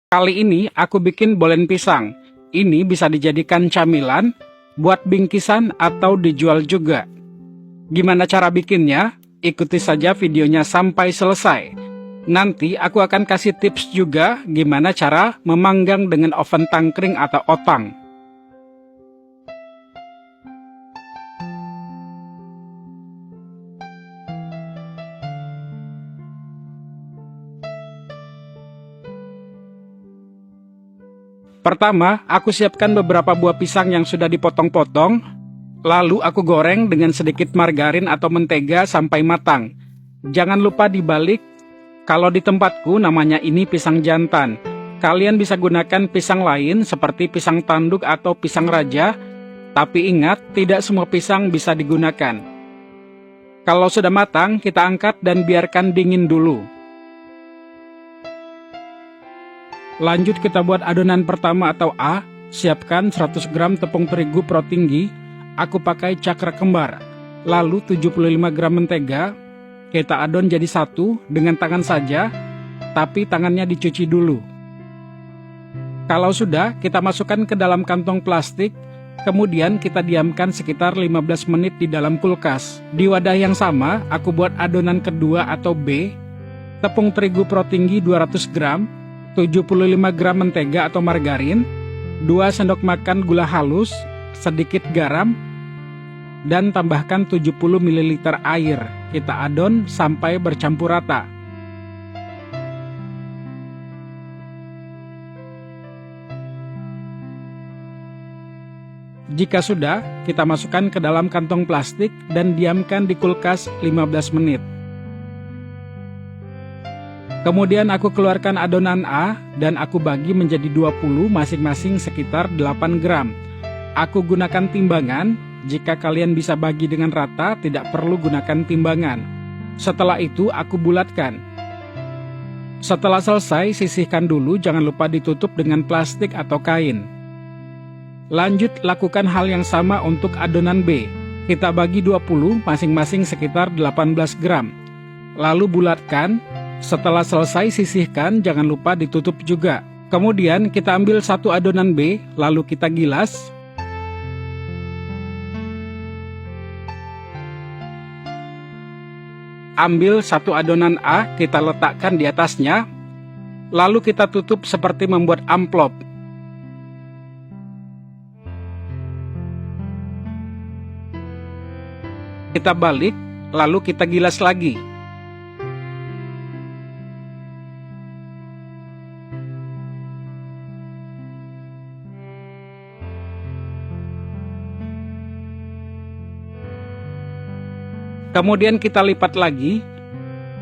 Kali ini aku bikin bolen pisang. Ini bisa dijadikan camilan, buat bingkisan atau dijual juga. Gimana cara bikinnya? Ikuti saja videonya sampai selesai. Nanti aku akan kasih tips juga gimana cara memanggang dengan oven tangkring atau otang. Pertama, aku siapkan beberapa buah pisang yang sudah dipotong-potong, lalu aku goreng dengan sedikit margarin atau mentega sampai matang. Jangan lupa dibalik, kalau di tempatku namanya ini pisang jantan. Kalian bisa gunakan pisang lain seperti pisang tanduk atau pisang raja, tapi ingat, tidak semua pisang bisa digunakan. Kalau sudah matang, kita angkat dan biarkan dingin dulu. Lanjut kita buat adonan pertama atau A. Siapkan 100 gram tepung terigu pro tinggi. Aku pakai cakra kembar. Lalu 75 gram mentega. Kita adon jadi satu dengan tangan saja, tapi tangannya dicuci dulu. Kalau sudah, kita masukkan ke dalam kantong plastik. Kemudian kita diamkan sekitar 15 menit di dalam kulkas. Di wadah yang sama, aku buat adonan kedua atau B. Tepung terigu pro tinggi 200 gram. 75 gram mentega atau margarin, 2 sendok makan gula halus, sedikit garam, dan tambahkan 70 ml air. Kita adon sampai bercampur rata. Jika sudah, kita masukkan ke dalam kantong plastik dan diamkan di kulkas 15 menit. Kemudian aku keluarkan adonan A dan aku bagi menjadi 20 masing-masing sekitar 8 gram. Aku gunakan timbangan, jika kalian bisa bagi dengan rata tidak perlu gunakan timbangan. Setelah itu aku bulatkan. Setelah selesai sisihkan dulu, jangan lupa ditutup dengan plastik atau kain. Lanjut lakukan hal yang sama untuk adonan B. Kita bagi 20 masing-masing sekitar 18 gram. Lalu bulatkan. Setelah selesai sisihkan, jangan lupa ditutup juga. Kemudian kita ambil satu adonan B, lalu kita gilas. Ambil satu adonan A, kita letakkan di atasnya. Lalu kita tutup seperti membuat amplop. Kita balik, lalu kita gilas lagi. Kemudian kita lipat lagi,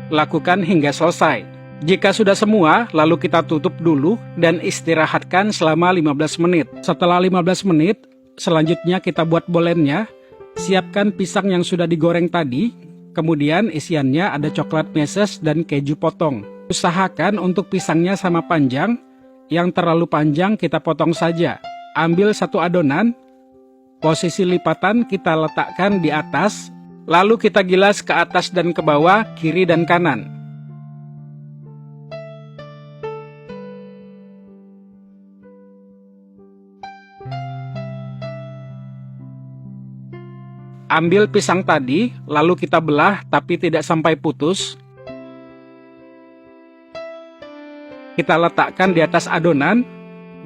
lakukan hingga selesai. Jika sudah semua, lalu kita tutup dulu dan istirahatkan selama 15 menit. Setelah 15 menit, selanjutnya kita buat bolennya. Siapkan pisang yang sudah digoreng tadi, kemudian isiannya ada coklat meses dan keju potong. Usahakan untuk pisangnya sama panjang, yang terlalu panjang kita potong saja. Ambil satu adonan, posisi lipatan kita letakkan di atas, lalu kita gilas ke atas dan ke bawah, kiri dan kanan. Ambil pisang tadi, lalu kita belah tapi tidak sampai putus. Kita letakkan di atas adonan,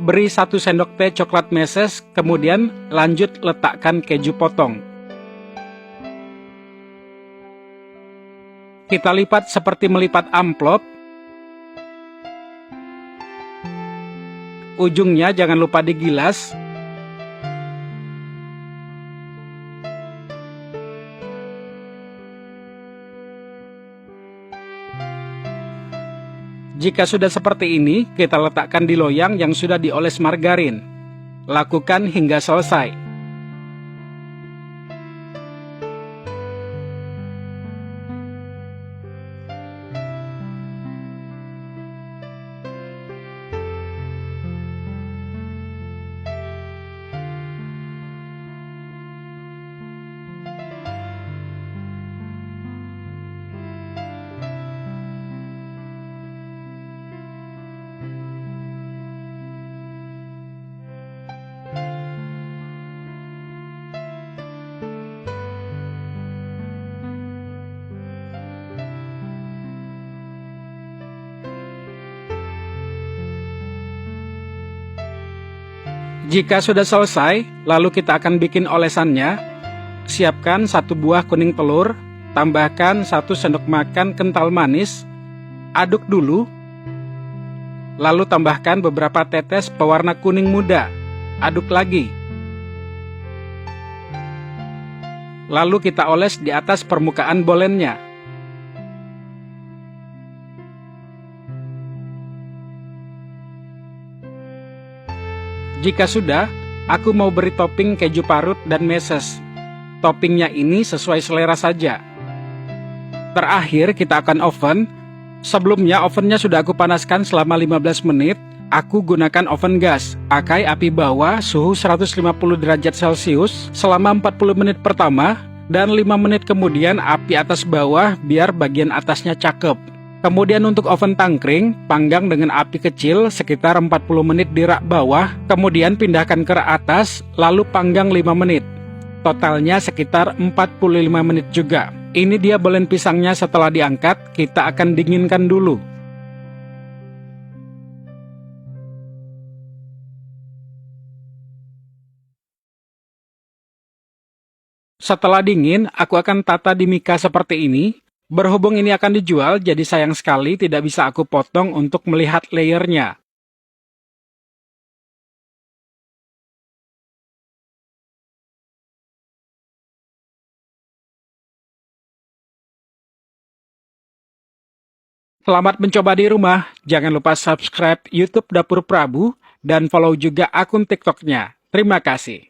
beri 1 sendok teh coklat meses, kemudian lanjut letakkan keju potong. Kita lipat seperti melipat amplop. Ujungnya jangan lupa digilas. Jika sudah seperti ini, kita letakkan di loyang yang sudah dioles margarin. Lakukan hingga selesai. Jika sudah selesai, lalu kita akan bikin olesannya. Siapkan 1 buah kuning telur, tambahkan 1 sendok makan kental manis, aduk dulu. Lalu tambahkan beberapa tetes pewarna kuning muda, aduk lagi. Lalu kita oles di atas permukaan bolennya. Jika sudah, aku mau beri topping keju parut dan meses. Toppingnya ini sesuai selera saja. Terakhir kita akan oven. Sebelumnya ovennya sudah aku panaskan selama 15 menit. Aku gunakan oven gas. Pakai api bawah suhu 150 derajat Celcius selama 40 menit pertama. Dan 5 menit kemudian api atas bawah biar bagian atasnya cakep. Kemudian untuk oven tangkring, panggang dengan api kecil sekitar 40 menit di rak bawah. Kemudian pindahkan ke rak atas, lalu panggang 5 menit. Totalnya sekitar 45 menit juga. Ini dia bolen pisangnya setelah diangkat, kita akan dinginkan dulu. Setelah dingin, aku akan tata di mika seperti ini. Berhubung ini akan dijual, jadi sayang sekali tidak bisa aku potong untuk melihat layernya. Selamat mencoba di rumah. Jangan lupa subscribe YouTube Dapur Prabu dan follow juga akun TikToknya. Terima kasih.